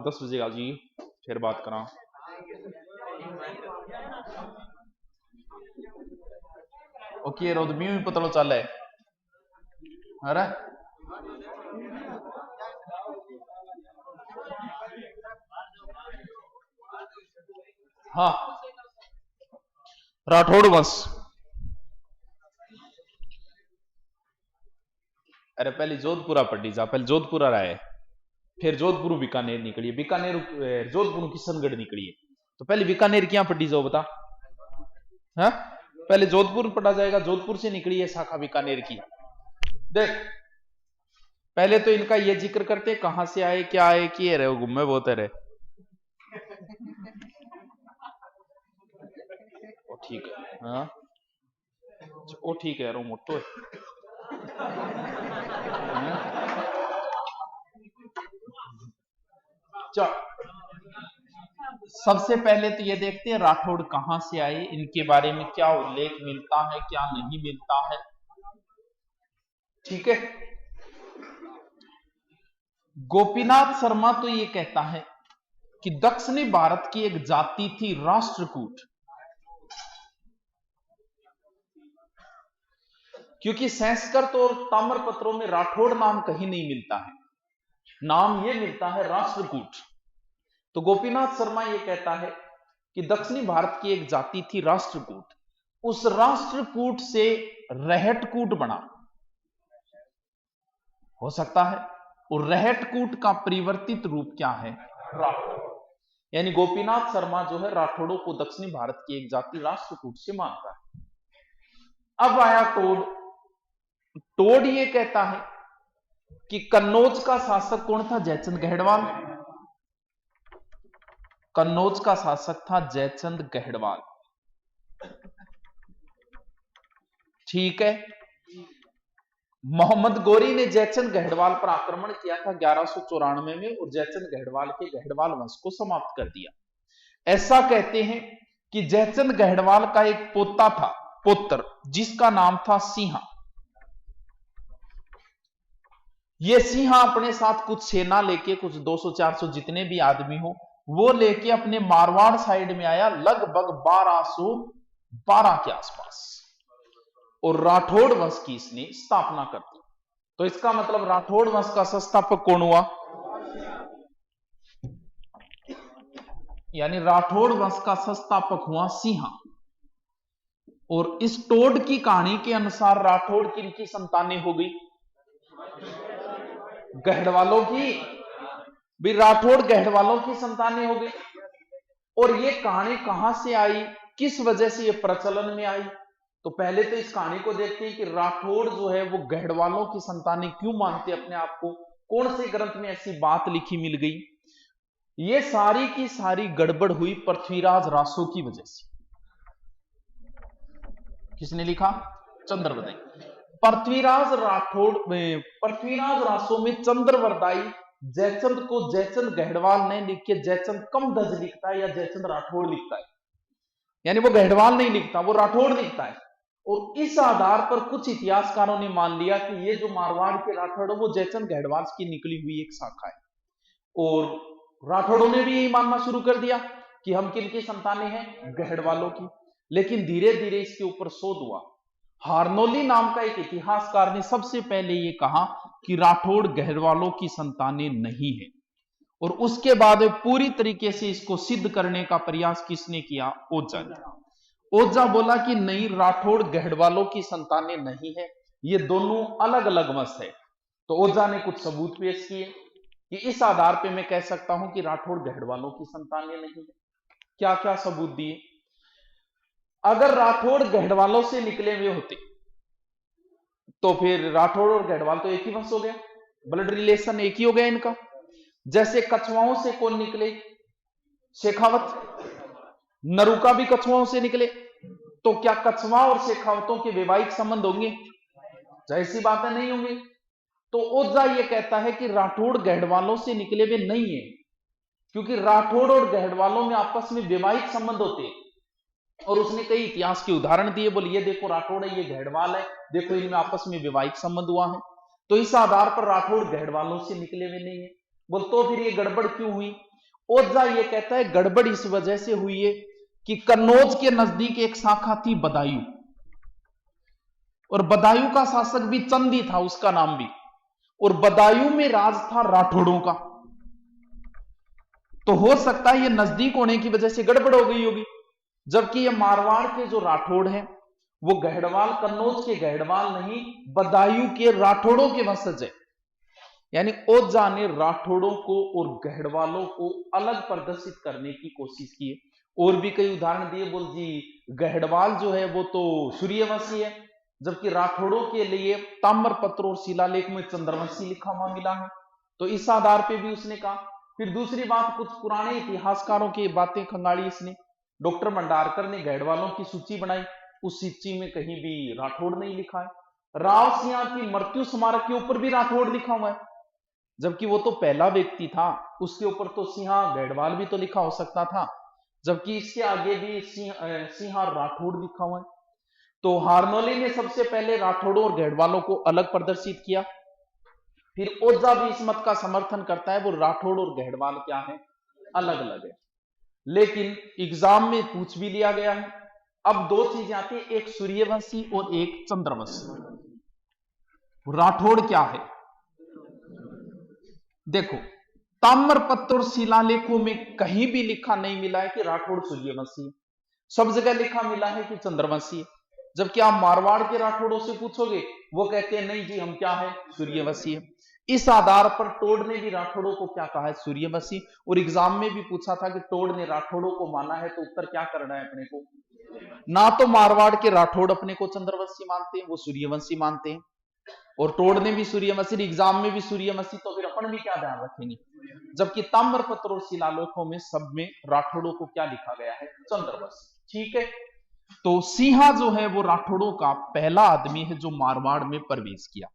10 बजेगा जी, फिर बात करा। ओके रोदमी भी पता चल है अरे हाँ राठौड़ वंश। अरे पहले जोधपुरा पढ़ी जा, पहले जोधपुरा रहा है, फिर जोधपुर बीकानेर निकली, बीकानेर जोधपुर किशनगढ़ निकली है। तो पहले बीकानेर क्या पढ़ी जाओ बता? हाँ पहले जोधपुर पढ़ा जाएगा, जोधपुर से निकली है शाखा बीकानेर की। देख पहले तो इनका ये जिक्र करते कहां से आए, क्या आए, किए रहे, घूमे बहुत रहे। ओ ठीक है, हाँ ओ ठीक है, रो मोटो है। चल सबसे पहले तो ये देखते हैं राठौड़ कहां से आए, इनके बारे में क्या उल्लेख मिलता है, क्या नहीं मिलता है। ठीक है, गोपीनाथ शर्मा तो ये कहता है कि दक्षिणी भारत की एक जाति थी राष्ट्रकूट, क्योंकि संस्कृत और ताम्रपत्रों में राठौड़ नाम कहीं नहीं मिलता है, नाम ये मिलता है राष्ट्रकूट। तो गोपीनाथ शर्मा ये कहता है कि दक्षिणी भारत की एक जाति थी राष्ट्रकूट, उस राष्ट्रकूट से रहटकूट बना, हो सकता है। और रहटकूट का परिवर्तित रूप क्या है? राठौड़। यानी गोपीनाथ शर्मा जो है राठौड़ों को दक्षिणी भारत की एक जाति राष्ट्रकूट से मानता है। अब आया टोड। टोड ये कहता है कि कन्नौज का शासक कौन था? जयचंद गहड़वाल। कन्नौज का शासक था जयचंद गहड़वाल। ठीक है, मोहम्मद गोरी ने जयचंद गहड़वाल पर आक्रमण किया था 1194 में और जयचंद गहड़वाल के गहड़वाल वंश को समाप्त कर दिया। ऐसा कहते हैं कि जयचंद गहड़वाल का एक पोता था, पुत्र, जिसका नाम था सिंहा। ये सिंहा अपने साथ कुछ सेना लेके, कुछ 200-400 जितने भी आदमी हो, वो लेके अपने मारवाड़ साइड में आया लगभग 1212 के आसपास, और राठौड़ वंश की इसने स्थापना कर दी। तो इसका मतलब राठौड़ वंश का संस्थापक कौन हुआ? यानी राठौड़ वंश का संस्थापक हुआ सिंहा। और इस टोड की कहानी के अनुसार राठौड़ किनकी संतानें हो गई? गहड़वालों की। भी राठौड़ गहड़वालों की संतानें हो गई। और ये कहानी कहां से आई, किस वजह से ये प्रचलन में आई? तो पहले तो इस कहानी को देखते हैं कि राठौड़ जो है वो गहड़वालों की संतानें क्यों मानते अपने आप को, कौन से ग्रंथ में ऐसी बात लिखी मिल गई। ये सारी की सारी गड़बड़ हुई पृथ्वीराज रासो की वजह से। किसने लिखा? चंद्रवरदाई। पृथ्वीराज रासो में चंद्रवरदाई जयचंद को जयचंद गहड़वाल ने लिख के जयचंद कमदज लिखता है या जयचंद राठौड़ लिखता है, यानी वो गहड़वाल नहीं लिखता, वो राठौड़ लिखता है। और इस आधार पर कुछ इतिहासकारों ने मान लिया कि ये जो मारवाड़ के राठौड़ वो जयचंद गहड़वाल की निकली हुई एक शाखा है। और राठौड़ों ने भी यही मानना शुरू कर दिया कि हम किनकी संतानें हैं? गहड़वालों की। लेकिन धीरे धीरे इसके ऊपर शोध हुआ। हारनोली नाम का एक इतिहासकार ने सबसे पहले ये कहा कि राठौड़ गहड़वालों की संतानें नहीं है, और उसके बाद पूरी तरीके से इसको सिद्ध करने का प्रयास किसने किया? ओझा ने। ओझा बोला कि नहीं, राठौड़ गहड़वालों की संतानें नहीं है, ये दोनों अलग अलग वंश है। तो ओझा ने कुछ सबूत पेश किए कि इस आधार पे मैं कह सकता हूं कि राठौड़ गहड़वालों की संतानें नहीं है। क्या क्या सबूत दिए? अगर राठौड़ गहड़वालों से निकले हुए होते तो फिर राठौड़ और गहड़वाल तो एक ही वंश हो गया, ब्लड रिलेशन एक ही हो गया इनका। जैसे कछुआओं से कौन निकले? शेखावत। नरुका भी कछुआओं से निकले, तो क्या कछुआ और शेखावतों के वैवाहिक संबंध होंगे? जाहिर सी बात है, नहीं होंगे। तो ओझा ये कहता है कि राठौड़ गहड़वालों से निकले हुए नहीं है, क्योंकि राठौड़ और गहड़वालों में आपस में वैवाहिक संबंध होते हैं। और उसने कई इतिहास के उदाहरण दिए, बोले ये देखो राठौड़ है, ये गहड़वाल है, देखो इनमें आपस में वैवाहिक संबंध हुआ है। तो इस आधार पर राठौड़ गहड़वालों से निकले हुए नहीं है। बोल तो फिर ये गड़बड़ क्यों हुई? ओझा ये कहता है गड़बड़ इस वजह से हुई है कि कन्नौज के नजदीक एक शाखा थी बदायूं, और बदायूं का शासक भी चंदी था, उसका नाम भी, और बदायूं में राज था राठौड़ों का। तो हो सकता है ये नजदीक होने की वजह से गड़बड़ हो गई होगी, जबकि ये मारवाड़ के जो राठौड़ हैं वो गहड़वाल, कन्नौज के गहड़वाल नहीं, बदायूं के राठौड़ों के वंशज है। यानी ओझा ने राठौड़ों को और गहड़वालों को अलग प्रदर्शित करने की कोशिश की है। और भी कई उदाहरण दिए, बोल जी गहड़वाल जो है वो तो सूर्यवंशी है, जबकि राठौड़ों के लिए ताम्रपत्र और शिलालेख में चंद्रवंशी लिखा हुआ मिला है। तो इस आधार पे भी उसने कहा। फिर दूसरी बात, कुछ पुराने इतिहासकारों की बातें खंगाली इसने। डॉक्टर भंडारकर ने गहड़वालों की सूची बनाई, उस सूची में कहीं भी राठौड़ नहीं लिखा है। राव सिंह की मृत्यु स्मारक के ऊपर भी राठौड़ लिखा हुआ है, जबकि वो तो पहला व्यक्ति था, उसके ऊपर तो सिंहा गहड़वाल भी तो लिखा हो सकता था, जबकि इसके आगे भी सिंहा राठौड़ लिखा हुआ है। तो हारनोली ने सबसे पहले राठौड़ों और गहड़वालों को अलग प्रदर्शित किया। फिर ओझा भी इस मत का समर्थन करता है, वो राठौड़ और गहड़वाल क्या है, अलग अलग है। लेकिन एग्जाम में पूछ भी लिया गया है। अब दो चीजें आती है, एक सूर्यवंशी और एक चंद्रवंशी। राठौड़ क्या है देखो, ताम्रपत्र और शिलालेखों में कहीं भी लिखा नहीं मिला है कि राठौड़ सूर्यवंशी है, सब जगह लिखा मिला है कि चंद्रवंशी है। जबकि आप मारवाड़ के राठौड़ों से पूछोगे, वो कहते हैं नहीं जी हम क्या है, सूर्यवंशी है। इस आधार पर टोड ने भी राठौड़ों को क्या कहा है, सूर्यवंशी। और एग्जाम में भी पूछा था कि टोड ने राठौड़ों को माना है, तो उत्तर क्या करना है अपने को, ना तो मारवाड़ के राठौड़ अपने को चंद्रवंशी मानते हैं, वो सूर्यवंशी मानते हैं, और टोड ने भी सूर्यवंशी, एग्जाम में भी सूर्यवंशी, तो फिर अपन भी क्या ध्यान रखेंगे। जबकि ताम्रपत्र और शिलालेखों में सब में राठौड़ों को क्या लिखा गया है, चंद्रवंशी। ठीक है, तो सिंहा जो है वो राठौड़ों का पहला आदमी है जो मारवाड़ में प्रवेश किया।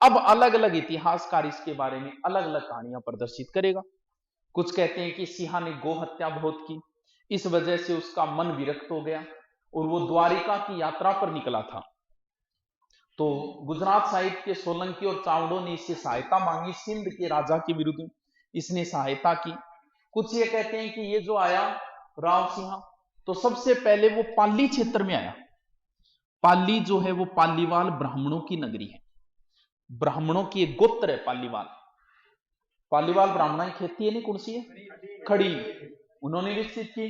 अब अलग अलग इतिहासकार इसके बारे में अलग अलग कहानियां प्रदर्शित करेगा। कुछ कहते हैं कि सिंहा ने गो हत्या बहुत की, इस वजह से उसका मन विरक्त हो गया और वो द्वारिका की यात्रा पर निकला था। तो गुजरात साहिब के सोलंकी और चावड़ों ने इससे सहायता मांगी, सिंध के राजा के विरुद्ध इसने सहायता की। कुछ ये कहते हैं कि ये जो आया राव सिंह, तो सबसे पहले वो पाली क्षेत्र में आया। पाली जो है वो पालीवाल ब्राह्मणों की नगरी है, ब्राह्मणों की एक गोत्र है पालीवाल। पालीवाल ब्राह्मणों की खेती है, नहीं कौन सी है, खड़ी, उन्होंने विकसित की।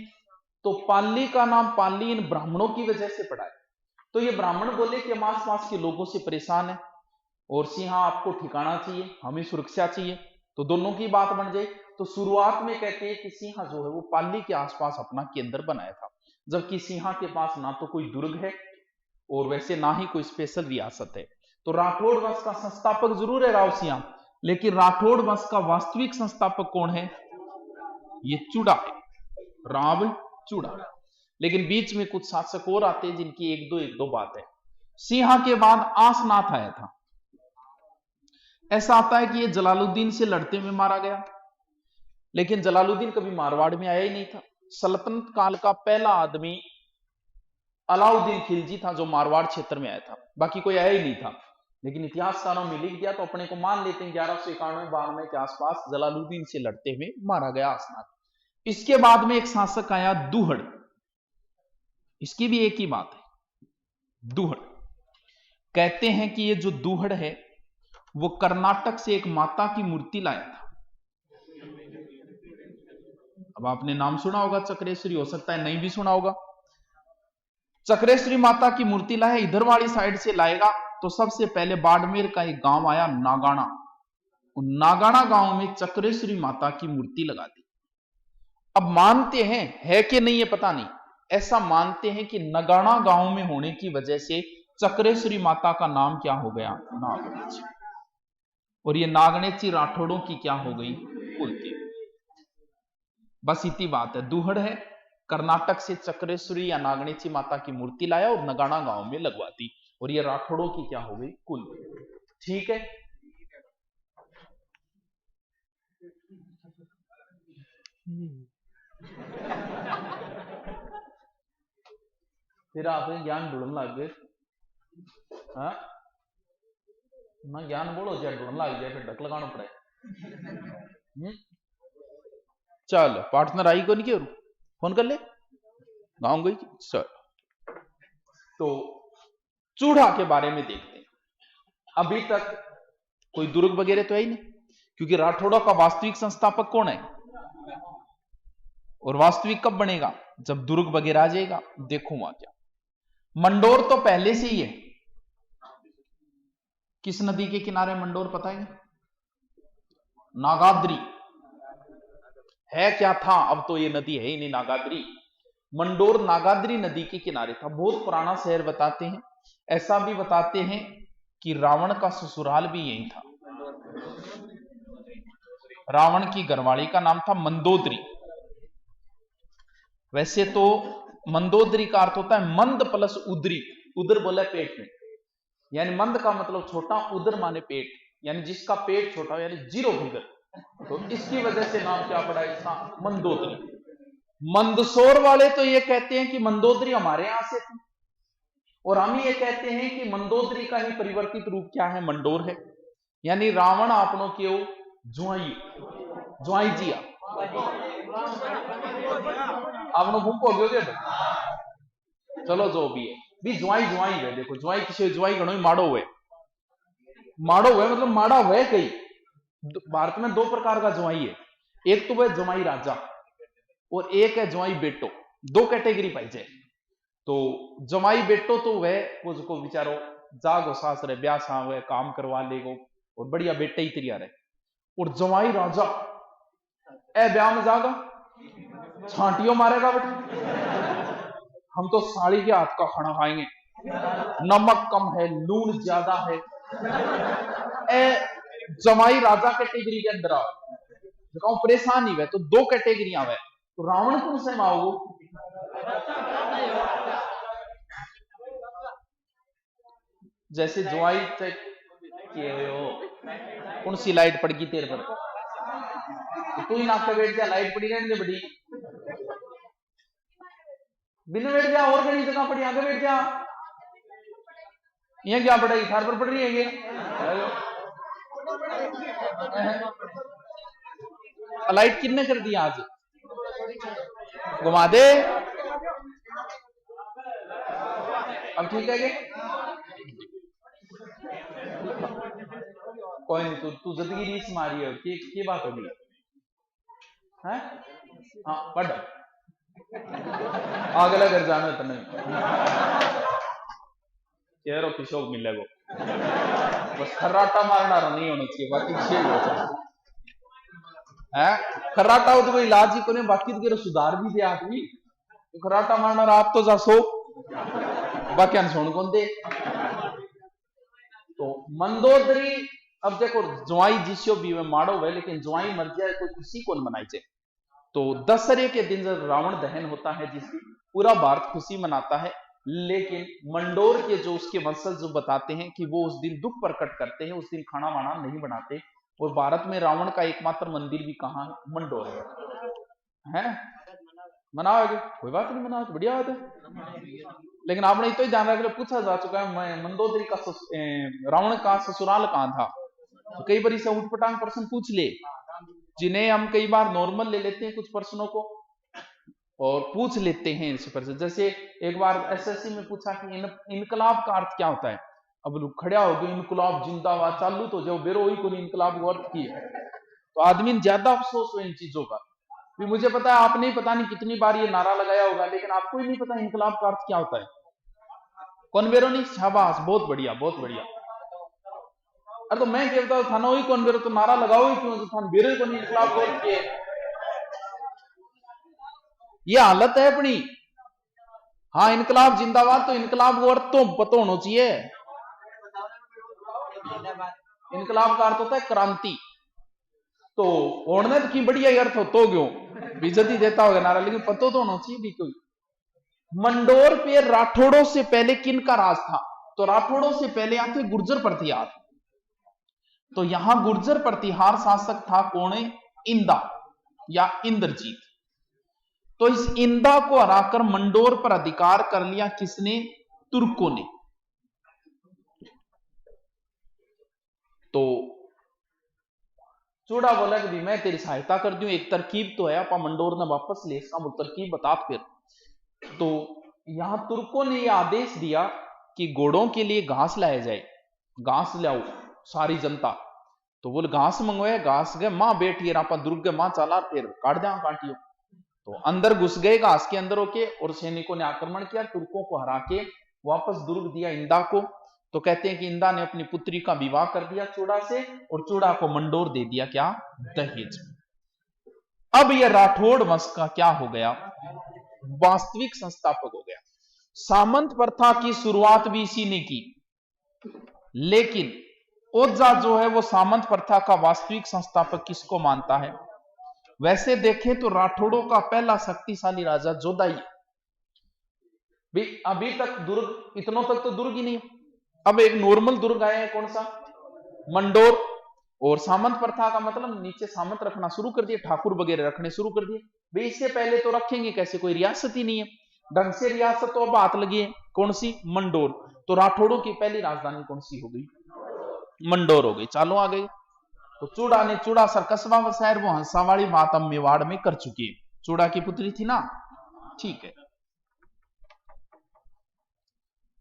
तो पाली का नाम पाली इन ब्राह्मणों की वजह से पड़ा है। तो ये ब्राह्मण बोले कि हम आसपास के लोगों से परेशान है और सिंहा आपको ठिकाना चाहिए, हमें सुरक्षा चाहिए, तो दोनों की बात बन जाए। तो शुरुआत में कहते हैं कि सिंहा जो है वो पाली के आसपास अपना केंद्र बनाया था, जबकि सिंहा के पास ना तो कोई दुर्ग है और वैसे ना ही कोई स्पेशल रियासत है। तो राठौड़ वंश का संस्थापक जरूर है राव सिंहा, लेकिन राठौड़ वंश का वास्तविक संस्थापक कौन है, ये चूड़ा है, राव चूड़ा। लेकिन बीच में कुछ शासक और आते हैं जिनकी एक दो बात है। सिंहा के बाद आसनाथ आया था। ऐसा आता है कि ये जलालुद्दीन से लड़ते हुए मारा गया, लेकिन जलालुद्दीन कभी मारवाड़ में आया ही नहीं था। सल्तनत काल का पहला आदमी अलाउद्दीन खिलजी था जो मारवाड़ क्षेत्र में आया था, बाकी कोई आया ही नहीं था। लेकिन इतिहासकारों में लिख दिया तो अपने को मान लेते हैं 1191-92 के आसपास जलालुद्दीन से लड़ते हुए मारा गया आसनाथ। इसके बाद में एक शासक आया दूहड़, इसकी भी एक ही बात है, दूहड़। कहते हैं कि ये जो दूहड़ है वो कर्नाटक से एक माता की मूर्ति लाया था। अब आपने नाम सुना होगा चक्रेश्वरी, हो सकता है नहीं भी सुना होगा। चक्रेश्वरी माता की मूर्ति लाया, इधर वाली साइड से लाएगा तो सबसे पहले बाड़मेर का एक गांव आया नागाना, नागाना गांव में चक्रेश्वरी माता की मूर्ति लगा दी। अब मानते हैं है कि नहीं है पता नहीं, ऐसा मानते हैं कि नगाना गांव में होने की वजह से चक्रेश्वरी माता का नाम क्या हो गया, नागणेची। और ये नागणेची राठौड़ों की क्या हो गई, कुलदेवी। बस इतनी बात है। दूहड़ है, कर्नाटक से चक्रेश्वरी या नागणेची माता की मूर्ति लाया और नगाना गांव में लगवा दी, और ये राठौड़ों की क्या हो गई, कुलदेवी। ठीक है, फिर आप ज्ञान ढूंढने लग गए, हाँ ना ज्ञान बोलो, जब ढूंढने लग जाए फिर ढक लगाना पड़े। चलो पार्टनर आई को नहीं क्यों फोन कर ले गाँव गई चल। तो चूड़ा के बारे में देखते हैं। अभी तक कोई दुर्ग वगैरह तो है ही नहीं, क्योंकि राठौड़ों का वास्तविक संस्थापक कौन है, और वास्तविक कब बनेगा, जब दुर्ग वगैरह आ जाएगा। देखो वहां क्या, मंडोर तो पहले से ही है। किस नदी के किनारे मंडोर पता है? नागाद्री है क्या था, अब तो ये नदी है ही नहीं नागाद्री। मंडोर नागाद्री नदी के किनारे था, बहुत पुराना शहर बताते हैं। ऐसा भी बताते हैं कि रावण का ससुराल भी यही था। रावण की घरवाली का नाम था मंदोदरी। वैसे तो मंदोदरी का अर्थ होता है मंद प्लस उदरी, उदर बोला पेट में, यानी मंद का मतलब छोटा, उदर माने पेट, यानी जिसका पेट छोटा यानी जीरो फिगर। तो इसकी वजह से नाम क्या पड़ा इसका, मंदोदरी। मंदसौर वाले तो ये कहते हैं कि मंदोदरी हमारे यहां से थी, और हम ये कहते हैं कि मंदोदरी का ही परिवर्तित रूप क्या है, मंडोर है। यानी रावण आपनों के जुआई जुआई जिया आपनों भूखो गयो, चलो जो भी है भी जुआई जुआई है। देखो जुआई किसी जुआई गणो माड़ो हुए, माड़ो हुए मतलब माड़ा हुए कई। भारत में दो प्रकार का जुआई है, एक तो वह जुआई राजा और एक है जुआई बेटो, दो कैटेगरी पाई जाए। तो जमाई बेटो तो वह उसको बिचारो जागो सासरे ब्याह सा हुए काम करवा लेगो और बढ़िया बेटे ही तैयार रहे। और जमाई राजा ए ब्याह में जागा छांटियों मारेगा बेटा, हम तो साड़ी के हाथ का खाना खाएंगे, नमक कम है लूण ज्यादा है। ए जमाई राजा कैटेगरी के अंदर आओ, परेशान ही हुए। तो दो कैटेगरियां हुए, तो रावण कौन से माओ, जैसे जुआई कौन सी लाइट पड़ गई तेरे पर, तो तू ही नाक पे बैठ जा, लाइट पड़ी रहने दे बड़ी, बिना बैठ जा, और कहीं जगह पड़ी आगे बैठ जा, यहाँ क्या पड़ेगी, थार पर पड़ रही है ये लाइट किसने कर दिया आज, घुमा दे अब ठीक है क्या? कोई नहीं, तू जिंदगी रीस मारी है की बात होगी है? हाँ पढ़ अगला घर जाना तो नहीं चेहरो किशोक मिलेगो, बस खर्राटा मारना नहीं होना चाहिए, बाकी छे हो है खर्राटा हो तो कोई इलाज ही को बाकी तो सुधार भी दे आदमी, तो खर्राटा मारना रात तो जा सो बाकी सुन कौन दे। तो मंदोदरी, अब देखो जुआई जिसो भी माड़ो हुए, लेकिन जुआई मर जाए कोई खुशी कौन मनाई जाए। तो दशहरे के दिन जब रावण दहन होता है जिसकी पूरा भारत खुशी मनाता है, लेकिन मंडोर के जो उसके वंशज जो बताते हैं कि वो उस दिन दुख प्रकट करते हैं, उस दिन खाना वाना नहीं बनाते। और भारत में रावण का एकमात्र मंदिर भी कहाँ है, मंडोर है। मनाओगे कोई बात नहीं, मनाओ बढ़िया बात है, लेकिन आपने तो ही ध्यान रख, पूछा जा चुका है मंदोदरी का रावण का ससुराल कहां था। तो कई बार इसे उठपटांग प्रश्न पूछ ले, जिन्हें हम कई बार नॉर्मल ले लेते हैं कुछ प्रश्नों को और पूछ लेते हैं इस पर। जैसे एक बार एसएससी में पूछा कि इनकलाब का अर्थ क्या होता है। अब खड़ा हो गया इनकलाब जिंदाबाद चालू, तो जो बेरो ही को इनकलाब का अर्थ की है, तो आदमी ज्यादा अफसोस हो इन चीजों का। भी मुझे पता है आपने पता नहीं कितनी बार ये नारा लगाया होगा, लेकिन आपको ही नहीं पता इनकलाब का अर्थ क्या होता है। कौन बेरो नहीं, शाबाश बहुत बढ़िया बहुत बढ़िया। अरे तो मैं कहता हूं थाना ही कौन बेरो, तो नारा लगाओ ही क्यों, थान बेरो को नहीं इनकलाब बोल के, ये हालत है अपनी। हाँ इनकलाब जिंदाबाद, तो इनकलाब को अर्थ तो पता होना चाहिए। इनकलाब का अर्थ होता है क्रांति, तो ओढ़ने की बढ़िया अर्थ हो तो क्यों बेइज्जती देता होगा नारा, लेकिन पता तो होना चाहिए भी कोई। मंडोर पे राठौड़ों से पहले किन का राज था, तो राठौड़ों से पहले यहां थे गुर्जर प्रतिहार। तो यहां गुर्जर प्रतिहार शासक था कौन है, इंदा या इंद्रजीत। तो इस इंदा को हराकर मंडोर पर अधिकार कर लिया किसने, तुर्कों ने। तो चूड़ा बोला कि भी मैं तेरी सहायता कर दूं, एक तरकीब तो है, आपा मंडोर ने वापस ले इसका वो तरकीब बता फिर। तो यहां तुर्कों ने यह आदेश दिया कि घोड़ों के लिए घास लाया जाए, घास लाओ सारी जनता। तो बोले घास मंगवाए, घास गए मां बैठी आपा दुर्ग के मां चला फिर काट दिया काटियो। तो अंदर घुस गए घास के अंदर होके, और सैनिकों ने आक्रमण किया, तुर्कों को हरा के वापस दुर्ग दिया इंदा को। तो कहते हैं कि इंदा ने अपनी पुत्री का विवाह कर दिया चूड़ा से, और चूड़ा को मंडोर दे दिया क्या, दहेज। अब यह राठौड़ वंश का क्या हो गया, वास्तविक संस्थापक हो गया। सामंत प्रथा की शुरुआत भी इसी ने की, लेकिन ओझा जो है वो सामंत प्रथा का वास्तविक संस्थापक किसको मानता है? वैसे देखें तो राठौड़ों का पहला शक्तिशाली राजा जोधा ही। अभी तक दुर्ग, इतनों तक तो दुर्ग ही नहीं। अब एक नॉर्मल दुर्ग आया है, कौन सा, मंडोर। और सामंत प्रथा का मतलब नीचे सामंत रखना शुरू कर दिए, ठाकुर वगैरह रखने शुरू कर दिए। भाई इससे पहले तो रखेंगे कैसे, कोई रियासत ही नहीं है ढंग से। रियासत तो अब हाथ लगी है, कौन सी, मंडोर। तो राठौड़ों की पहली राजधानी कौन सी हो गई, मंडोर हो गई। चालो आ गई। तो चूड़ा ने चूड़ा सर कस्बा व शहर वो हंसा वाली बात अब मेवाड़ में कर चुकी है। चूड़ा की पुत्री थी ना, ठीक है।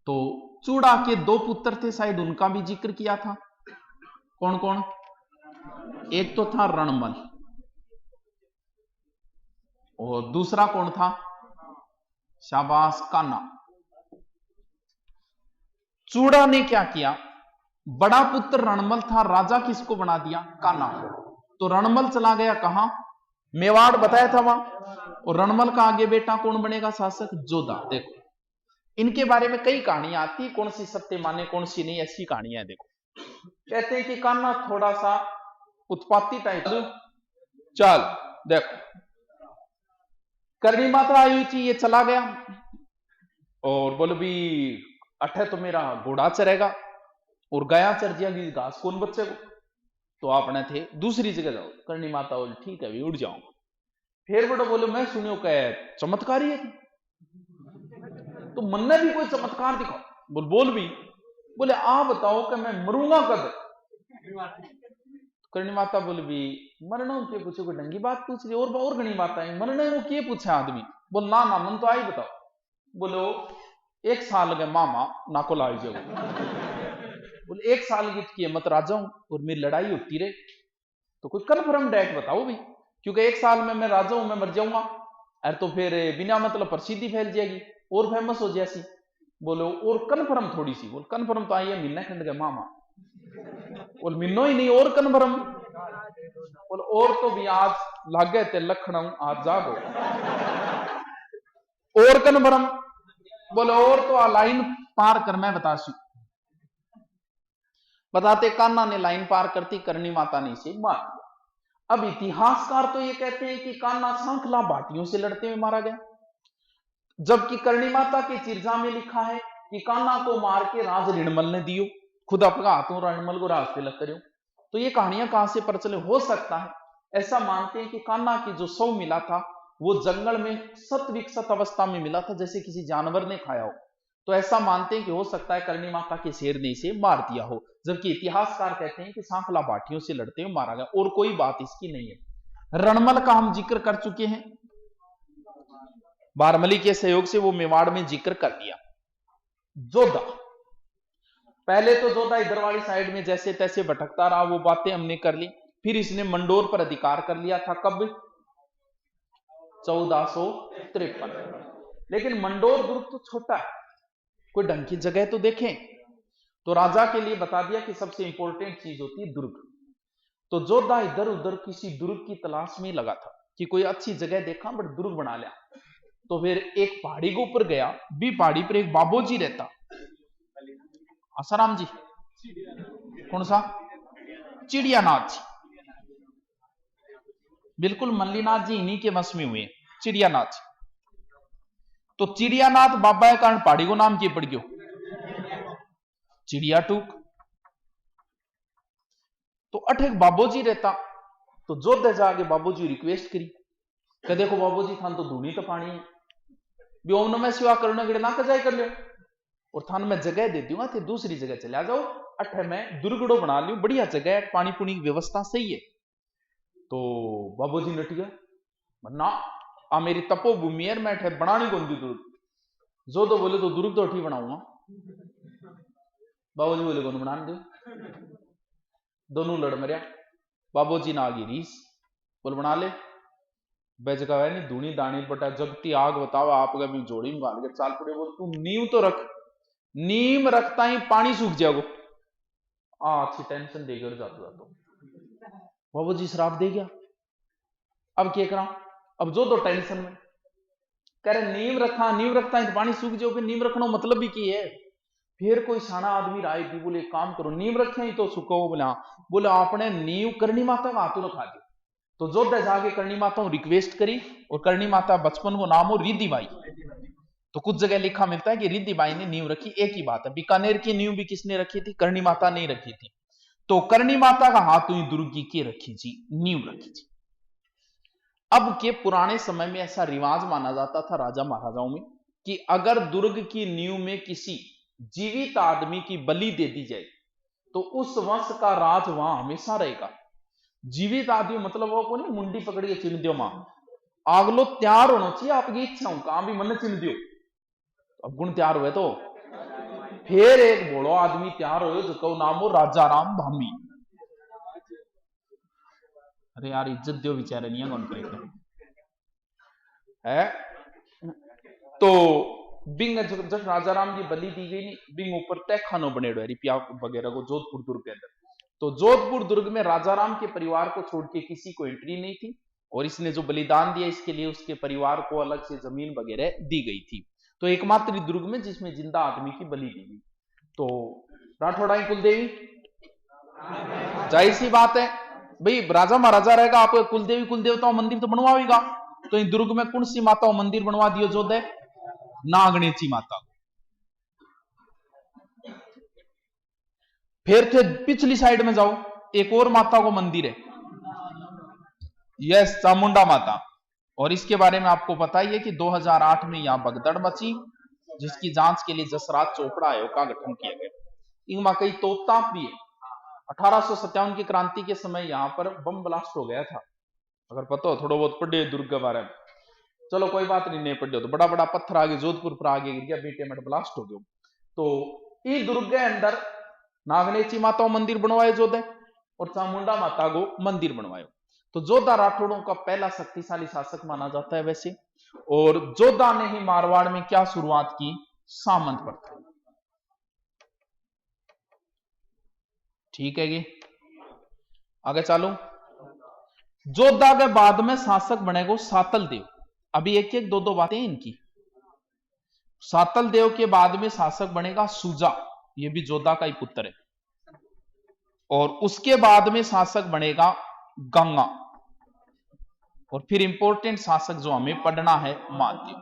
तो चूड़ा के दो पुत्र थे, शायद उनका भी जिक्र किया था। कौन कौन? एक तो था रणमल, और दूसरा कौन था, शाबाश, कान्हा। चूड़ा ने क्या किया, बड़ा पुत्र रणमल था, राजा किसको बना दिया, कान्हा को। तो रणमल चला गया कहां, मेवाड़ बताया था वहां। और रणमल का आगे बेटा कौन बनेगा शासक, जोधा। देखो इनके बारे में कई कहानियां आती, कौन सी सत्य माने कौन सी नहीं, ऐसी कहानियां। देखो कहते हैं कि कान्हा थोड़ा सा उत्पाती टाइप। चल देखो, करनी माता आई हुई थी, ये चला गया और बोले भी अठे तो मेरा घोड़ा चरेगा, और गया चर जाएगी घास कौन बच्चे को। तो आपने थे दूसरी जगह जाओ। करनी माता बोले ठीक है भी उड़ जाऊंगा। फिर बड़ा बोले मैं सुनियो कह चमत्कारी है, तो मन ने भी कोई चमत्कार दिखाओ। बोल भी, बोले आ बताओ कि मैं मरूंगा कब। करनी माता बोले भी मरना के पूछे, कोई ढंगी बात पूछ रही, और घनी बात आई, मरने वो के पूछा आदमी। बोल ना ना मन तो आई बताओ। बोलो 1 साल गए मामा ना को लाई जाओ। बोले 1 साल की मत राजा हूं और मेरी लड़ाई होती रहे, तो कोई कन्फर्म डेट बताओ भी, क्योंकि 1 साल में मैं राजा हूं, मैं मर जाऊंगा, अरे तो फिर बिना मतलब प्रसिद्धि फैल जाएगी और फेमस हो जाएगी। बोलो और कन्फर्म थोड़ी सी। बोल कन्फर्म तो आई है महीना खंड गए मामा। बोल महीनो ही नहीं और कन्फर्म। बोल और तो भी आज लागे थे लखनऊ आज जागो और कन्फर्म। बोले और तो लाइन पार कर मैं बतासू। बताते कान्हा ने लाइन पार करती, करनी माता ने इसे मार दिया। अब इतिहासकार तो ये कहते हैं कि कान्हा सांखला भाटियों से लड़ते हुए मारा गया, जबकि करनी माता के चिरजा में लिखा है कि कान्हा को मार के राज रणमल ने दियो, खुद अपना हाथों रणमल को राज तिलक करो। तो ये कहानियां कहां से प्रचलित हो सकता है, ऐसा मानते हैं कि कान्हा की जो शव मिला था वो जंगल में सत विकसित अवस्था में मिला था, जैसे किसी जानवर ने खाया हो। तो ऐसा मानते हैं कि हो सकता है करनी माता के शेर ने इसे मार दिया हो, जबकि इतिहासकार कहते हैं कि सांखला भाटियों से लड़ते हुए मारा गया, और कोई बात इसकी नहीं है। रणमल का हम जिक्र कर चुके हैं, बारमली के सहयोग से वो मेवाड़ में जिक्र कर दिया। जोधा, पहले तो जोधा इधर वाली साइड में जैसे तैसे भटकता रहा, वो बातें हमने कर ली। फिर इसने मंडोर पर अधिकार कर लिया था, कब, 1453। लेकिन मंडोर दुर्ग तो छोटा है, कोई ढंग की जगह तो देखें। तो राजा के लिए बता दिया कि सबसे इंपॉर्टेंट चीज होती है दुर्ग। तो जोधा इधर उधर किसी दुर्ग की तलाश में लगा था कि कोई अच्छी जगह देखा बट दुर्ग बना लिया। तो फिर एक पहाड़ी के ऊपर गया, भी पहाड़ी पर एक बाबूजी रहता, आसाराम जी, कौन सा, चिड़ियानाथ जी, बिल्कुल मल्लीनाथ जी इन्हीं के वश में हुए, चिड़ियानाथ जी। तो चिड़ियानाथ बाबा के कारण पहाड़ी को नाम किए पड़ गयो चिड़िया टूक। तो अठेक बाबूजी रहता, तो जोधे जाके बाबूजी रिक्वेस्ट करी कि देखो बाबूजी थान तो धूनी तो पानी है, भी ओम नमः शिवा करने के लिए ना कजाई कर लियो, और थान मैं जगह दे दूंगा, थे दूसरी जगह चले आ जाओ, अठे मैं दुर्गड़ो बना लियो, बढ़िया जगह है, पानी पुनी की व्यवस्था सही है। तो बाबूजी नटिया ना आ मेरी तपोभूमि है, मैं ठहर बनानी कौन दी दुर्ग। जो तो बोले तो दुर्ग तो ठीक बनाऊंगा। बाबूजी बोले कौन बना दो, दोनों लड़ मरिया। बाबूजी ना आगी रीस, बोल बना ले। बेच का है नहीं धूनी दानी बटा जगती आग बताओ आप भी जोड़ी में गाल के चाल पड़े। बोल तू नींव तो रख, नीम रखता ही पानी सूख जाएगो। अच्छी टेंशन देकर जाता तो बाबूजी श्राप दे गया। अब क्या करा, अब जो तो टेंशन में कह रहे नीम रखता है तो पानी सूख जाओ। फिर नीम रखना मतलब भी की है। फिर कोई साना आदमी राय थी, बोले काम करो नीम रखे ही तो सुखो। बोले हाँ। बोले आपने नीम करनी माता का हाथों रखा दी। तो जो जाके करनी माता रिक्वेस्ट करी, और करनी माता बचपन वो नाम हो रिद्धि बाई। तो कुछ जगह लिखा मिलता है कि रिद्धि बाई ने नींव रखी। एक ही बात है, बीकानेर की नींव भी किसने रखी थी, करनी माता नहीं रखी थी। तो करनी माता का हाथ हुई दुर्गी की रखी जी, नींव रखी जी। अब के पुराने समय में ऐसा रिवाज माना जाता था राजा महाराजाओं में कि अगर दुर्ग की नींव में किसी जीवित आदमी की बलि दे दी जाए तो उस वंश का राज वहां हमेशा रहेगा। जीवित आदमी मतलब वो को नहीं मुंडी पकड़ के चिन्ह दियो मां, आगलो तैयार होना चाहिए आपकी इच्छा कहां भी मन चिन्ह दियो। अब गुण तैयार हुए तो फिर एक बोलो आदमी तैयार हो जो नाम हो राजा राम भामी। अरे यार इज्जत दो बेचारे नहीं कौन करेगा है। तो बिंग जब राजा राम की बलि दी गई नहीं, बिंग ऊपर तय खानो बनेड़ो है रिपिया वगैरह को जोधपुर दुर्ग के अंदर। तो जोधपुर दुर्ग में राजा राम के परिवार को छोड़ के किसी को एंट्री नहीं थी, और इसने जो बलिदान दिया इसके लिए उसके परिवार को अलग से जमीन वगैरह दी गई थी। तो एकमात्र दुर्ग में जिसमें जिंदा आदमी की बलि दी गई। तो राठौड़ाई कुलदेवी, जाहिर सी बात है भाई राजा महाराजा रहेगा, आप कुलदेवी कुल देवताओं मंदिर तो बनवाएगा। तो इन दुर्ग में कौन सी माताओं मंदिर बनवा दियो जोधे, नागणेची माता। फिर थे पिछली साइड में जाओ, एक और माता को मंदिर है, यस चामुंडा माता। और इसके बारे में आपको पता ही है कि 2008 में यहां भगदड़ मची, जिसकी जांच के लिए जसराज चोपड़ा आयोग का गठन किया गया। इनमें कई तोपताप भी है। 1857 की क्रांति के समय यहां पर बम ब्लास्ट हो गया था, अगर पता हो थोड़ा बहुत पढ़े दुर्ग के बारे में। चलो कोई बात नहीं पढ़े तो बड़ा बड़ा पत्थर आगे जोधपुर पर आगे गिर गया, बेटे में ब्लास्ट हो गया। तो इस दुर्ग के अंदर नागनेची माता मंदिर बनवाए जोधे, और चामुंडा माता को मंदिर बनवाए। तो जोधा राठौड़ों का पहला शक्तिशाली शासक माना जाता है वैसे। और जोधा ने ही मारवाड़ में क्या शुरुआत की, सामंत प्रथा। ठीक है जी, आगे चलो। जोधा के बाद में शासक बनेगा सातल देव। अभी एक एक दो दो बातें इनकी। सातल देव के बाद में शासक बनेगा सुजा, ये भी जोधा का ही पुत्र है। और उसके बाद में शासक बनेगा गंगा। और फिर इंपॉर्टेंट शासक जो हमें पढ़ना है मालदेव।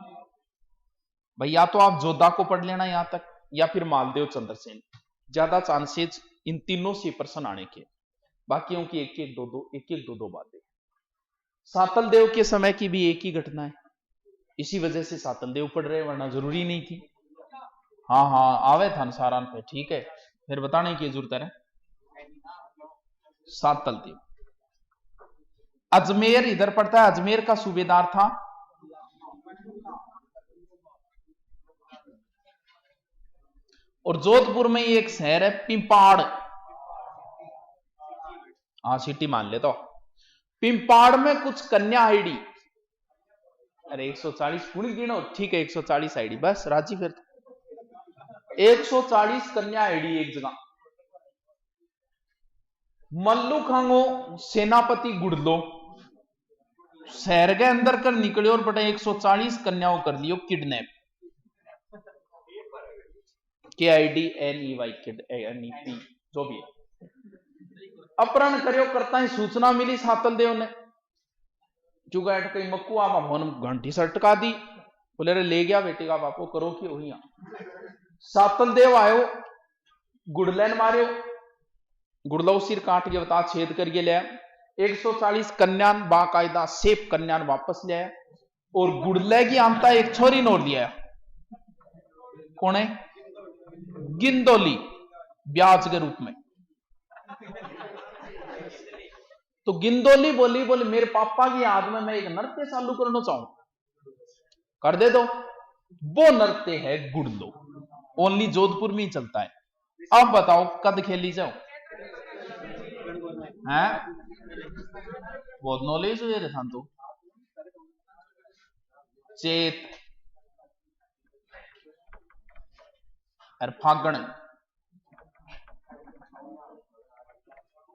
भाई या तो आप जोधा को पढ़ लेना यहां तक, या फिर मालदेव चंद्रसेन, ज्यादा चांसेस इन तीनों से प्रश्न आने के। बाकियों की एक एक दो दो बातें। सातल देव के समय की भी एक ही घटना है, इसी वजह से सातल देव पढ़ रहे, वरना जरूरी नहीं थी। हाँ आवे था सारान पे, ठीक है फिर बताने की जरूरत है। सातल देव अजमेर इधर पड़ता है, अजमेर का सूबेदार था और जोधपुर में ही एक शहर है पिंपाड़। हाँ सिटी मान ले तो। पिंपाड़ में कुछ कन्या आईडी, अरे 140 गुण गिनो, ठीक है 140 आईडी बस राजी। फिर 140 कन्या आईडी एक जगह। मल्लू खांगो सेनापति गुड़लो शहर के अंदर कर निकले और बटे 140 कन्याओं कर लियो किडनैप। KIDNEY किड NEP जो भी है, अपहरण करियो करता ही सूचना मिली सातल देव ने। जुगाट कई मक्कू आप फोन घंटी सटका दी, बोले रे ले गया बेटे का बापो करो कि वही। सातल देव आयो, गुड़लैन मारियो, गुड़लो सिर काट के बता छेद करके लिया। 140 कन्यान बाकायदा सेफ कन्यान वापस ले आया, और गुड़ले की आमता एक छोरी नोर दिया। कौन है, गिंदोली, ब्याज के रूप में। तो गिंदोली बोली बोले मेरे पापा की याद में मैं एक नृत्य चालू करना चाहूं, कर दे दो। वो नृत्य है गुड़लो, ओनली जोधपुर में ही चलता है। अब बताओ कद खेली जाओ हैं, बहुत नॉलेज हो रहा था तो। चेत और फागण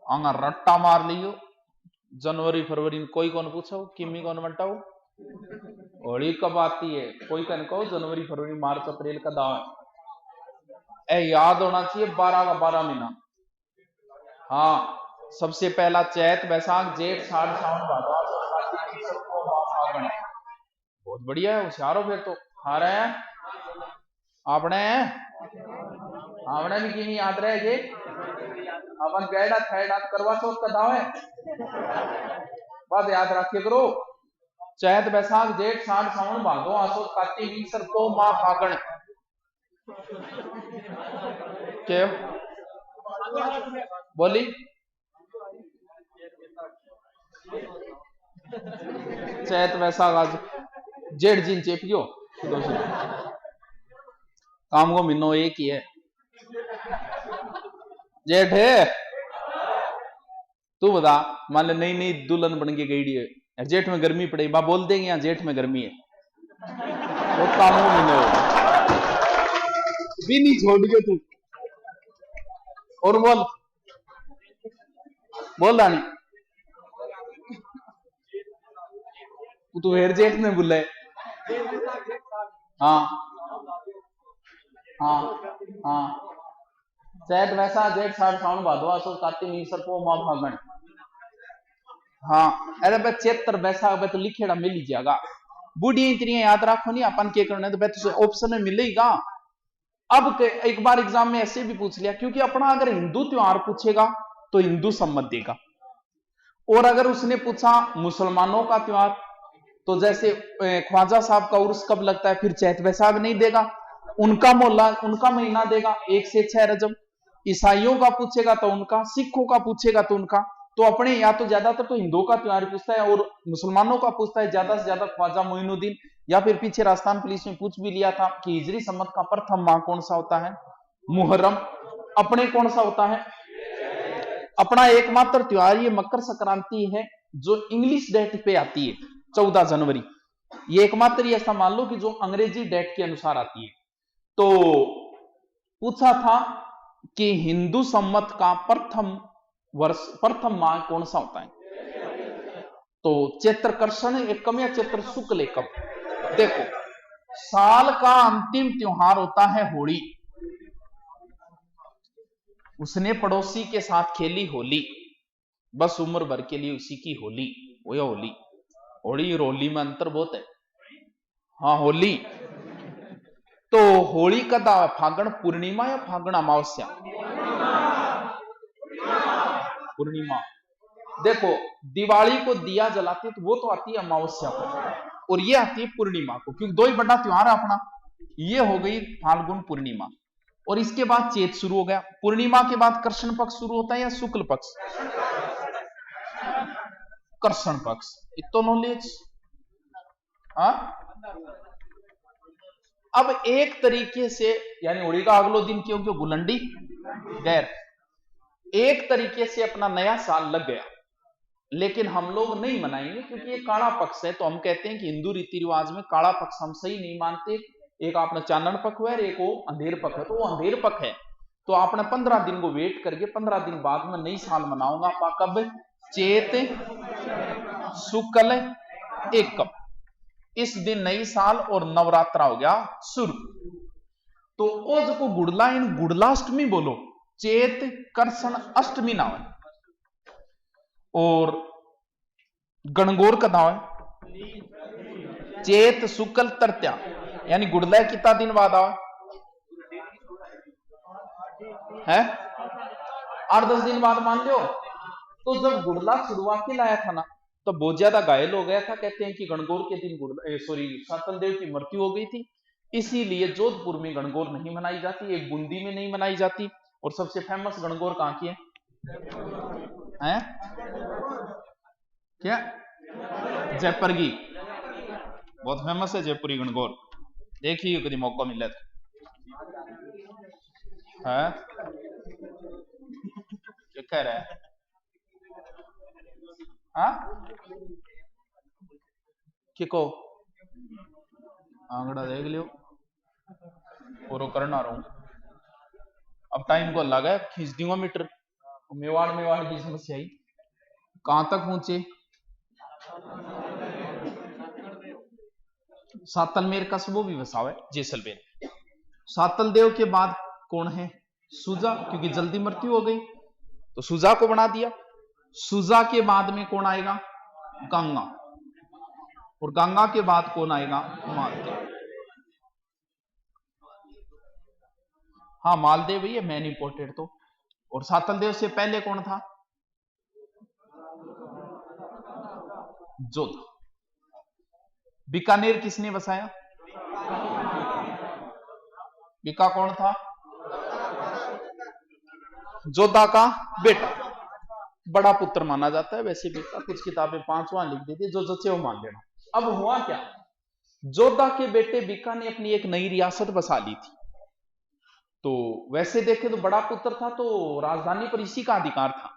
आंगा रट्टा मार लियो, जनवरी फरवरी में कोई कौन पूछो किमी कौन बंटाओ, होली कब आती है कोई कन कहो जनवरी फरवरी मार्च अप्रैल का दाव है, याद होना चाहिए 12 का 12 महीना। हाँ, सबसे पहला चैत बैसाख जेठ साढ़ सावन भादो, बहुत बढ़िया है, होशियार हो फिर तो। आ रहे हैं आपने, आपने भी की नहीं याद रहे अपन गैडा थैडा करवा चौथ का दाव है, बात याद रखिए करो। चैत बैसाख जेठ साढ़ सावन भादो आसो कार्तिक ईसर को माँ फागण के बोली चैत बैसाख आज जेठ जिन चेपियो काम को महीनो एक ही है, जेठ है। तू बता मान ले नई नई दुल्हन बन के गई है, जेठ में गर्मी पड़ेगी, बा बोल देंगे यहाँ जेठ में गर्मी है, वो काम को महीनो भी नहीं छोड़ के तू। और बोल रानी तू हेर जेठ में बोला है। हाँ हाँ हाँ, चैत वैसा जेठ साढ़ सावन भादो आसो कार्तिक ईसर को माँ फागण। हाँ अरे भाई चेतर बैसाख भाई तो लिखेड़ा मिल ही जाएगा, बूढ़ी इतनी याद रखो नहीं अपन के करने तो भाई ऑप्शन में मिलेगा। अब एक बार एग्जाम में ऐसे भी पूछ लिया, क्योंकि अपना अगर हिंदू त्योहार पूछेगा तो हिंदू सम्मत देगा, और अगर उसने पूछा मुसलमानों का त्योहार तो जैसे ख्वाजा साहब का उर्स कब लगता है, फिर चैत बैसाख नहीं देगा, उनका मोहल्ला उनका महीना देगा 1 से 6 रजब। ईसाइयों का पूछेगा तो उनका, सिखों का पूछेगा तो उनका। तो अपने या तो ज्यादातर तो हिंदुओं का त्योहार पूछता है, और मुसलमानों का पूछता है ज्यादा से ज्यादा ख्वाजा मोइनुद्दीन, या फिर पीछे राजस्थान पुलिस में पूछ भी लिया था कि हिजरी सम्मत का प्रथम माह कौन सा होता है, मुहर्रम। अपने कौन सा होता है, अपना एकमात्र त्योहार ये मकर संक्रांति है जो इंग्लिश डेट पे आती है 14 जनवरी, ये एकमात्र ऐसा मान लो कि जो अंग्रेजी डेट के अनुसार आती है। तो पूछा था कि हिंदू सम्मत का प्रथम माह कौन सा होता है, तो चैत्र कृष्ण एकम या चैत्र शुक्ल एकम। देखो साल का अंतिम त्योहार होता है होली, उसने पड़ोसी के साथ खेली होली, बस उम्र भर के लिए उसी की होली, वो होली। होली और होली में अंतर बहुत है। हाँ होली, तो होली का दावा फागण पूर्णिमा या फागण अमावस्या, पूर्णिमा। देखो दिवाली को दिया जलाते तो वो तो आती है अमावस्या को, और ये आती है पूर्णिमा को, क्योंकि दो ही बड़ा त्योहार है अपना। ये हो गई फाल्गुन पूर्णिमा, और इसके बाद चैत शुरू हो गया। पूर्णिमा के बाद कृष्ण पक्ष शुरू होता है या शुक्ल पक्ष, कृष्ण पक्ष। इतो नॉलेज। हाँ अब एक तरीके से यानी होली का अगलो दिन क्यों क्यों गुलंडी गैर, एक तरीके से अपना नया साल लग गया, लेकिन हम लोग नहीं मनाएंगे क्योंकि ये काला पक्ष है। तो हम कहते हैं कि हिंदू रीति रिवाज में काला पक्ष हम सही नहीं मानते। एक आपने चानन पक्ष है, एक वो अंधेर पक्ष है, तो वो अंधेर पक्ष है। तो आपने 15 दिन को वेट करके 15 दिन बाद में नई साल मनाऊंगा। कब, चेत शुक्ल एकम, इस दिन नई साल और नवरात्रा हो गया शुरू। तो ओज को गुड़ला इन गुड़लाष्टमी बोलो, चेत कृष्ण अष्टमी नाम है। और गणगौर का नाम है चेत शुक्ल तृतीया, यानी गुड़ला कितना दिन बाद आवे है, 8-10 दिन बाद मान लो। तो जब गुड़ला शुरुआत के लाया था ना, तो बहुत ज्यादा घायल हो गया था। कहते हैं कि गणगौर के दिन सातल देव की मृत्यु हो गई थी, इसीलिए जोधपुर में गणगौर नहीं मनाई जाती, एक बूंदी में नहीं मनाई जाती। और सबसे फेमस गणगौर कहां की है? क्या जयपुर की बहुत फेमस है जयपुरी गणगौर, देखिए कभी मौका मिले तो है क्या कह रहा है। हाँ कि को आंकड़ा देख लियो पूरा करना रहा हूं। अब टाइम को लगा खींच दूंगा मीटर। मेवाड़ मेवाड़ की समस्या आई कहां तक पहुंचे। सातलमेर कस्बो भी बसाव है जैसलमेर। सातल देव के बाद कौन है सुजा, क्योंकि जल्दी मृत्यु हो गई तो सुजा को बना दिया। सुजा के बाद में कौन आएगा गंगा, और गंगा के बाद कौन आएगा मालदेव। हाँ मालदेव ही है मेन इंपोर्टेंट तो। और सातल देव से पहले कौन था जोधा। बीकानेर किसने बसाया, बीका कौन था जोधा का बेटा, बड़ा पुत्र माना जाता है वैसे बीका। कुछ किताबें 5वां लिख देती जो जचे वो मान लेना। अब हुआ क्या, जोधा के बेटे बीका ने अपनी एक नई रियासत बसा ली थी। तो वैसे देखे तो बड़ा पुत्र था तो राजधानी पर इसी का अधिकार था।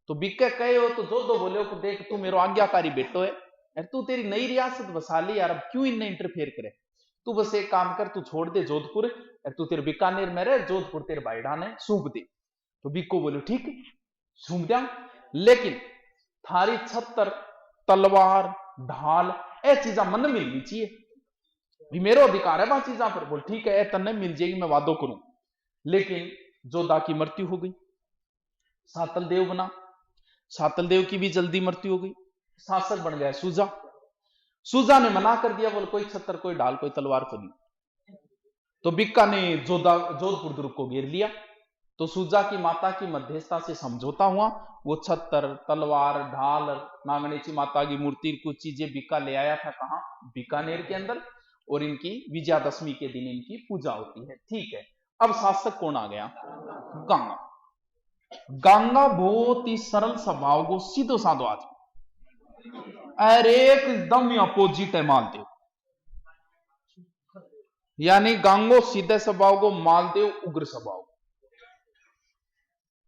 तो बीके कहे हो तो जोधो बोले हो देख तू मेरा आज्ञाकारी बेटो है यार, तू तेरी नई रियासत बसा ली यार, अब क्यों इनने इंटरफेयर करे। तू बस एक काम कर, तू छोड़ दे जोधपुर, तू तेरे बीकानेर में रहे, जोधपुर तेरे भाईडा ने सौंप दे। तो बीको बोले ठीक है सौंप दिया, लेकिन थारी छत्तर तलवार ढाल ए चीजा मन मिलनी चाहिए, भी मेरा अधिकार है वहां चीजा पर। बोल ठीक है तन्ने मिल जाएगी मैं वादो करूं। लेकिन जोधा की मृत्यु हो गई, सातल देव बना, सातल देव की भी जल्दी मृत्यु हो गई, शासक बन गया सुजा। सुजा ने मना कर दिया, बोल कोई छत्तर कोई ढाल कोई तलवार को नहीं। तो बिक्का ने जोधपुर दुर्ग को घेर लिया। तो सुजा की माता की मध्यस्थता से समझौता हुआ, वो छत्तर तलवार ढाल नागणेची माता की मूर्ति कुछ चीजें बिक्का ले आया था कहां बीकानेर के अंदर, और इनकी विजयादशमी के दिन इनकी पूजा होती है। ठीक है, अब शासक कौन आ गया गंगा। गंगा बहुत ही सरल स्वभाव को सीधो साधो आदमी, अरे एकदम अपोजिट है मालदेव। यानी गंगो सीधे स्वभाव को, मालदेव उग्र स्वभाव।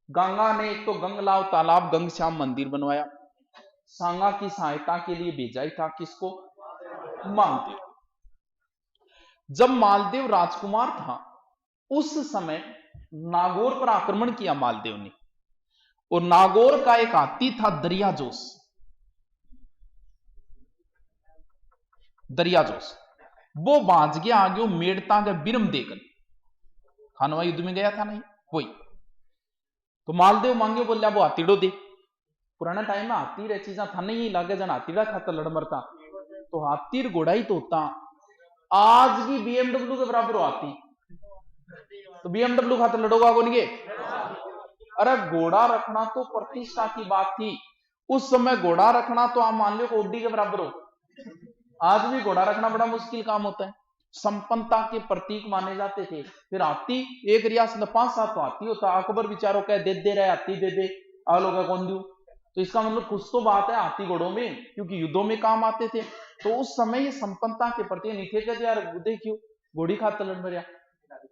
गंगा ने एक तो गंगलाव तालाब गंगश्याम मंदिर बनवाया, सांगा की सहायता के लिए भेजा ही था किसको मालदेव। जब मालदेव राजकुमार था उस समय नागौर पर आक्रमण किया मालदेव ने, और नागौर का एक हाथी था दरियाजोश, दरियाजोश वो बाज गया आगे मेड़ता के बिरम देकर, खानवा युद्ध में गया था नहीं वही। तो मालदेव मांगे बोलिया वो हाथीड़ो दे। पुराना टाइम में हाथी रे चीजा था नहीं लागे जन हाथीड़ा खाता लड़ मरता, तो हाथी घोड़ा ही तो होता। आज की बीएमडब्ल्यू के बराबर हो हाथी, तो बीएमडब्ल्यू खाते लड़ोगा कौन के। अरे घोड़ा रखना तो प्रतिष्ठा की बात थी उस समय, घोड़ा रखना तो आप मान लो ओडी के बराबर हो। आज भी घोड़ा रखना बड़ा मुश्किल काम होता है, संपन्नता के प्रतीक माने जाते थे। फिर हाथी एक रियासत में 5-7 तो हाथी होता, अकबर विचारों कह दे रहे हाथी दे दे आ लोग कौन दू, तो इसका मतलब कुछ तो बात है हाथी घोड़ों में, क्योंकि युद्धों में काम आते थे। तो उस समय ये संपन्नता के प्रति नहीं थे कहते यार देखियो घोड़ी खाता लड़ मरिया,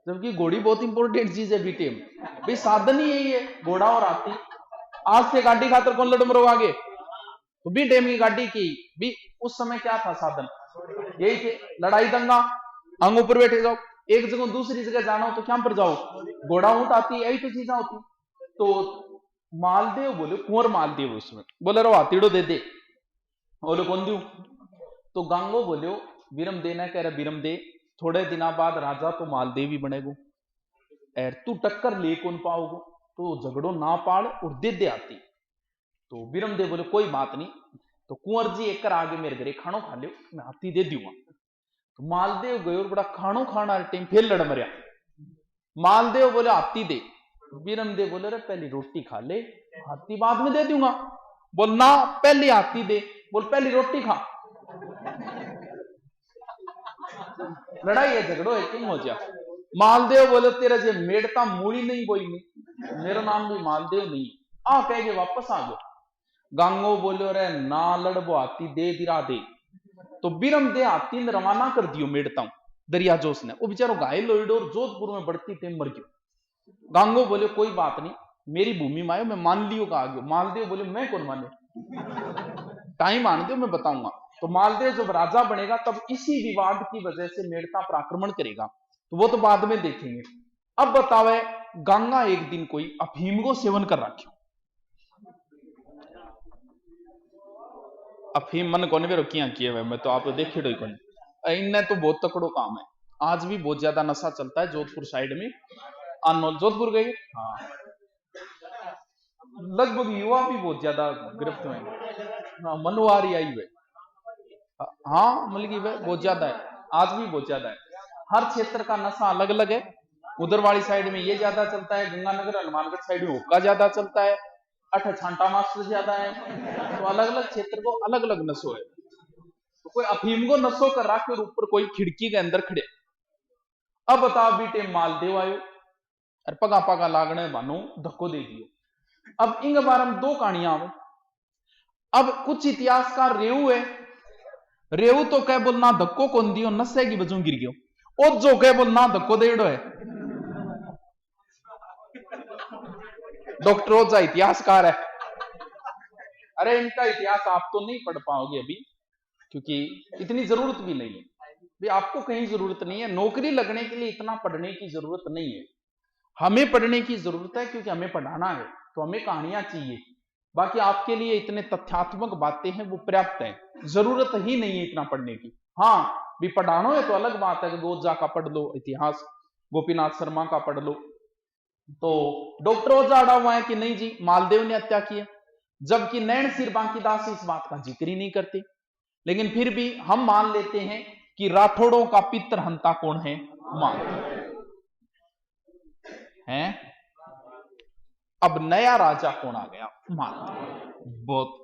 जबकि घोड़ी बहुत इंपॉर्टेंट चीज है बीटे में, भाई साधन ही यही है घोड़ा और हाथी। आज से गाड़ी खातर कौन लड़ मरो आगे, तो बी टेम की गाड़ी की भी उस समय क्या था साधन यही थे, लड़ाई दंगा अंग ऊपर बैठे जाओ, एक जगह दूसरी जगह जाना हो तो क्या पर जाओ घोड़ा ऊंट आती, यही तो चीजें होती। तो मालदेव बोले कुंवर मालदेव उसमें बोले रो हाथीड़ो दे दे, बोले कौन दू, तो गंगो बोले विरम देना कह रहा विरम दे, थोड़े दिना बाद राजा तो मालदेव ही बनेगो, एर तू टक्कर ले कौन पाओगो, तो झगड़ो ना पाड़ और दे दे आती। तो विरम दे बोले कोई बात नहीं, तो कुंवर जी एक आगे मेरे घरे खानो खा लियो मैं हाथी दे दूंगा। तो मालदेव गयो और बड़ा खानो खाना टाइम फिर लड़ मरिया। मालदेव बोले हाथी दे, विरम दे बोले रे पहली रोटी खा ले हाथी बाद में दे दूंगा। बोल ना पहली हाथी दे, बोल पहली रोटी खा। लड़ाई है झगड़ो है क्यों हो जा। मालदेव बोले तेरा जे मेड़ता मूड़ी नहीं बोई नहीं, मेरा नाम भी मालदेव नहीं, आ कह के वापस आ गयो। गांगो बोलो रे ना लड़बो हाथी दे दिरा दे, तो बिरम दे हाथी ने रवाना कर दियो मेड़ता हूं दरिया जोश ने। वो बेचारो घायल होइडो और जोधपुर में बढ़ती टीम मर गयो। गांगो बोले कोई बात नहीं, मेरी भूमि मायो मैं मान लियो का आगे। मालदेव बोले मैं कौन माने, टाइम आने दो मैं बताऊंगा। तो मालदेव जब राजा बनेगा तब इसी विवाद की वजह से मेड़ता पर आक्रमण करेगा, तो वो तो बाद में देखेंगे। अब बतावे गंगा एक दिन कोई अफीम को सेवन कर रखी, अफीम मन कोने में रोकियां किए हुए, मैं तो आप देखे डो कौन, इनने तो बहुत तकड़ो काम है। आज भी बहुत ज्यादा नशा चलता है जोधपुर साइड में। अनमोल जोधपुर गए, हाँ लगभग युवा भी बहुत ज्यादा गिरफ्त में, हाँ मनवारी आई हुए, हाँ मलगी वे बहुत ज्यादा है, आज भी बहुत ज्यादा है। हर क्षेत्र का नशा अलग अलग है। उधर वाली साइड में ये ज्यादा चलता है, गंगानगर हनुमानगढ़ साइड में हुक्का ज्यादा चलता है, अठ छांटा मास्टर ज्यादा है। तो अलग अलग क्षेत्र को अलग अलग नशो है। तो कोई अफीम को नशो कर रहा है, ऊपर कोई खिड़की के अंदर खड़े। अब बताओ बीटे मालदेव आयो और पगा पगा लागने बानो धक्को दे दियो। अब इन बारे में दो कहानियां आवे। अब कुछ इतिहासकार रेऊ है, रेऊ तो कह बोल ना धक्को कौन दियो, नशे की वजह गिर गयो। और जो कह बोल ना धक्को देड़ो है, डॉक्टर ओझा इतिहासकार है। अरे इनका इतिहास आप तो नहीं पढ़ पाओगे अभी, क्योंकि इतनी जरूरत भी नहीं है भी, आपको कहीं जरूरत नहीं है। नौकरी लगने के लिए इतना पढ़ने की जरूरत नहीं है। हमें पढ़ने की जरूरत है क्योंकि हमें पढ़ाना है, तो हमें कहानियां चाहिए। बाकी आपके लिए इतने तथ्यात्मक बातें हैं वो पर्याप्त है, जरूरत ही नहीं है इतना पढ़ने की। हाँ भी पढ़ाना है तो अलग बात है कि ओझा का पढ़ लो इतिहास, गोपीनाथ शर्मा का पढ़ लो। तो डॉक्टर ओझा अड़ा हुआ है कि नहीं जी मालदेव ने हत्या की है, जबकि नैन सिर बांकीदास इस बात का जिक्र ही नहीं करते। लेकिन फिर भी हम मान लेते हैं कि राठौड़ों का पितर हंता कौन है, मालदेव है। अब नया राजा कौन आ गया, मालदेव। बहुत